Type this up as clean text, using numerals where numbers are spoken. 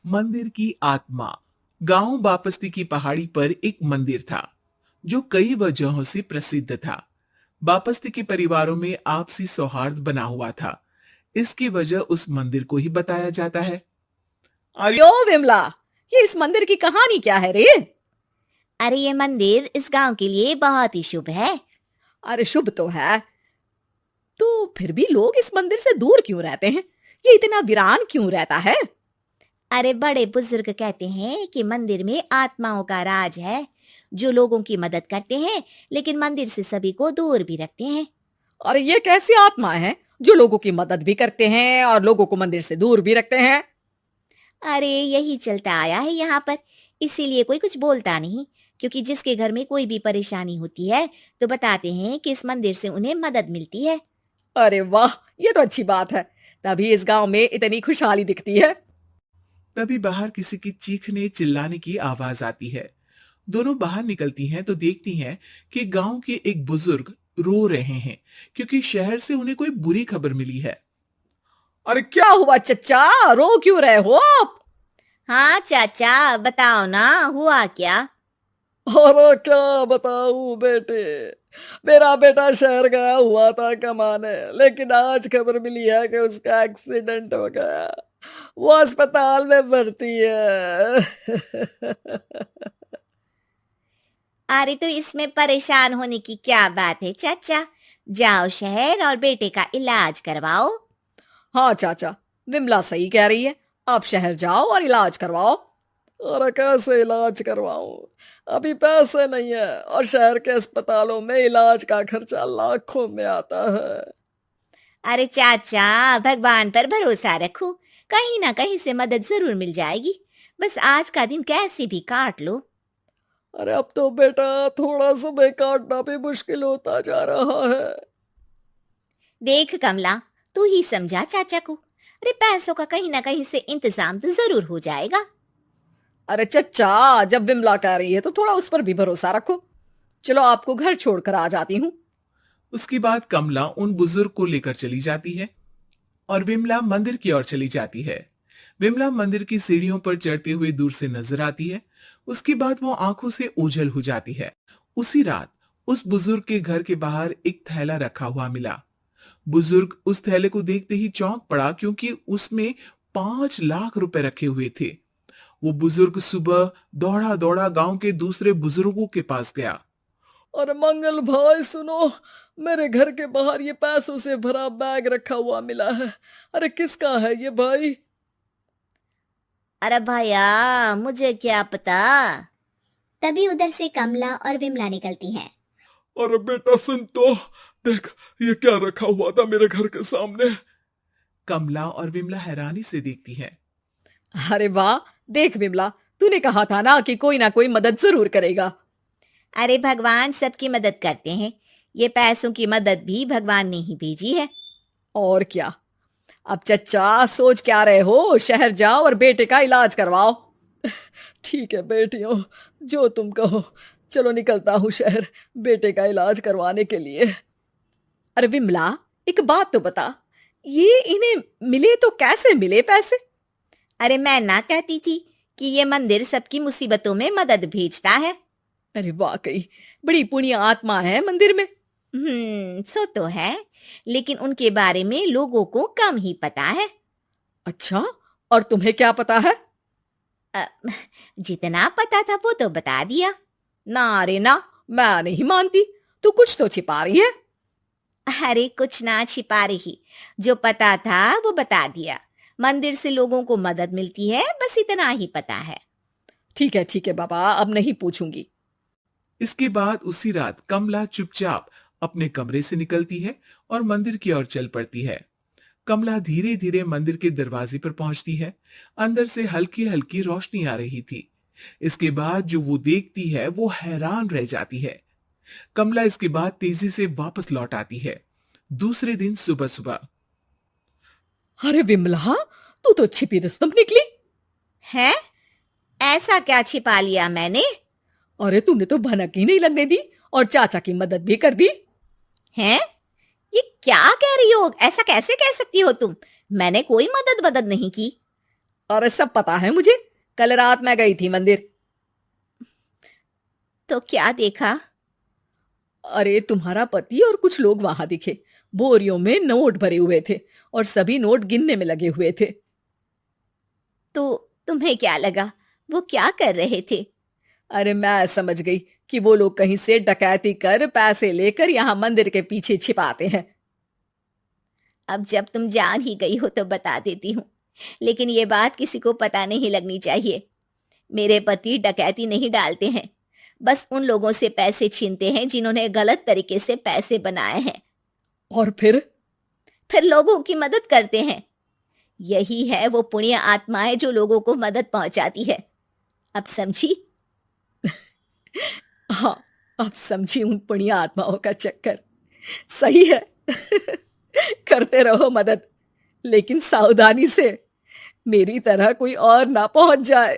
मंदिर की आत्मा। गांव बापस्ती की पहाड़ी पर एक मंदिर था जो कई वजहों से प्रसिद्ध था। बापस्ती के परिवारों में आपसी सौहार्द बना हुआ था। इसकी वजह उस मंदिर को ही बताया जाता है। अरे ओ विमला, ये इस मंदिर की कहानी क्या है रे? अरे ये मंदिर इस गांव के लिए बहुत ही शुभ है। अरे शुभ तो है, तो फिर भी लोग इस मंदिर से दूर क्यों रहते हैं? ये इतना वीरान क्यों रहता है? अरे बड़े बुजुर्ग कहते हैं कि मंदिर में आत्माओं का राज है जो लोगों की मदद करते हैं, लेकिन मंदिर से सभी को दूर भी रखते हैं। अरे ये कैसी आत्मा है जो लोगों की मदद भी करते हैं और लोगों को मंदिर से दूर भी रखते हैं? अरे यही चलता आया है यहाँ पर, इसीलिए कोई कुछ बोलता नहीं। क्योंकि जिसके घर में कोई भी परेशानी होती है तो बताते हैं कि इस मंदिर से उन्हें मदद मिलती है। अरे वाह, ये तो अच्छी बात है। तभी इस गांव में इतनी खुशहाली दिखती है। तभी बाहर किसी की चीखने चिल्लाने की आवाज आती है। दोनों बाहर निकलती हैं तो देखती हैं कि गांव के एक बुजुर्ग रो रहे हैं क्योंकि शहर से उन्हें कोई बुरी खबर मिली है। अरे क्या हुआ चच्चा, रो क्यों रहे हो आप? हाँ चाचा, बताओ ना, हुआ क्या? अरे क्या बताऊं बेटे, मेरा बेटा शहर गया हुआ था कमाने, लेकिन आज खबर मिली है कि उसका एक्सीडेंट हो गया। वो अस्पताल में भर्ती है। अरे तो इसमें परेशान होने की क्या बात है चाचा, जाओ शहर और बेटे का इलाज करवाओ। हाँ चाचा, विमला सही कह रही है। आप शहर जाओ और इलाज करवाओ। अरे कैसे इलाज करवाऊं, अभी पैसे नहीं है और शहर के अस्पतालों में इलाज का खर्चा लाखों में आता है। अरे चाचा, भगवान पर भरोसा रखो, कहीं ना कहीं से मदद जरूर मिल जाएगी। बस आज का दिन कैसे भी काट लो। अरे अब तो बेटा थोड़ा समय काटना भी मुश्किल होता जा रहा है। देख कमला, तू ही समझा चाचा को। अरे पैसों का कहीं ना कहीं से इंतजाम तो जरूर हो जाएगा। अरे चच्चा, जब विमला कह रही है तो थोड़ा उस पर भी भरोसा रखो। चलो आपको घर छोड़कर आ जाती हूँ। उसके बाद कमला उन बुजुर्ग को लेकर चली जाती है और विमला मंदिर की ओर चली जाती है। विमला मंदिर की सीढ़ियों पर चढ़ते हुए दूर से नजर आती है। उसके बाद वो आंखों से ओझल हो जाती है। उसी रात उस बुजुर्ग के घर के बाहर एक थैला रखा हुआ मिला। बुजुर्ग उस थैले को देखते ही चौंक पड़ा क्योंकि उसमें 5 लाख रुपए रखे हुए थे। वो बुजुर्ग सुबह दौड़ा दौड़ा गांव के दूसरे बुजुर्गों के पास गया। अरे मंगल भाई सुनो, मेरे घर के बाहर ये पैसों से भरा बैग रखा हुआ मिला है। अरे किसका है ये भाई? अरे भैया, मुझे क्या पता। तभी उधर से कमला और विमला निकलती हैं। अरे बेटा सुन तो, देख ये क्या रखा हुआ था मेरे घर के सामने। कमला और विमला हैरानी से देखती हैं। अरे वाह, देख विमला, तूने कहा था ना कि कोई ना कोई मदद जरूर करेगा। अरे भगवान सबकी मदद करते हैं, ये पैसों की मदद भी भगवान ने ही भेजी है। और क्या। अब चच्चा सोच क्या रहे हो, शहर जाओ और बेटे का इलाज करवाओ। ठीक है बेटियों, जो तुम कहो। चलो निकलता हूँ शहर बेटे का इलाज करवाने के लिए। अरे विमला, एक बात तो बता, ये इन्हें मिले तो कैसे मिले पैसे? अरे मैं ना कहती थी कि ये मंदिर सबकी मुसीबतों में मदद भेजता है। अरे वाकई बड़ी पुण्य आत्मा है मंदिर में। सो तो है, लेकिन उनके बारे में लोगों को कम ही पता है। अच्छा, और तुम्हें क्या पता है? अ, जितना पता था वो तो बता दिया। ना रे ना, मैं नहीं मानती, तू कुछ तो छिपा रही है। अरे कुछ ना छिपा रही, जो पता था वो बता दिया। मंदिर से लोगों को मदद मिलती है, बस इतना ही पता है। ठीक है बाबा, अब नहीं पूछूंगी। इसके बाद उसी रात कमला चुपचाप अपने कमरे से निकलती है और मंदिर की ओर चल पड़ती है। कमला धीरे धीरे मंदिर के दरवाजे पर पहुंचती है। अंदर से हल्की हल्की रोशनी आ रही थी। इसके बाद जो वो देखती है वो हैरान रह जाती है। कमला इसके बाद तेजी से वापस लौट आती है। दूसरे दिन सुबह सुबह। अरे विमला, तू तो छिपी रुस्तम निकली। है? ऐसा क्या छिपा लिया मैंने? अरे तूने तो भनक ही नहीं लगने दी और चाचा की मदद भी कर दी। हैं? ये क्या कह रही हो? ऐसा कैसे कह सकती हो तुम? मैंने कोई मदद नहीं की। अरे सब पता है मुझे, कल रात मैं गई थी मंदिर। तो क्या देखा? अरे तुम्हारा पति और कुछ लोग वहां दिखे, बोरियों में नोट भरे हुए थे और सभी नोट गिनने में लगे हुए थे। तो तुम्हें क्या लगा, वो क्या कर रहे थे? अरे मैं समझ गई कि वो लोग कहीं से डकैती कर पैसे लेकर यहाँ मंदिर के पीछे छिपाते हैं। अब जब तुम जान ही गई हो तो बता देती हूँ, लेकिन ये बात किसी को पता नहीं लगनी चाहिए। मेरे पति डकैती नहीं डालते हैं, बस उन लोगों से पैसे छीनते हैं जिन्होंने गलत तरीके से पैसे बनाए हैं। और फिर लोगों की मदद करते हैं। यही है वो पुण्य आत्माएं जो लोगों को मदद पहुंचाती है। अब समझी? हाँ, अब समझी उन पुण्य आत्माओं का चक्कर। सही है। करते रहो मदद, लेकिन सावधानी से, मेरी तरह कोई और ना पहुंच जाए।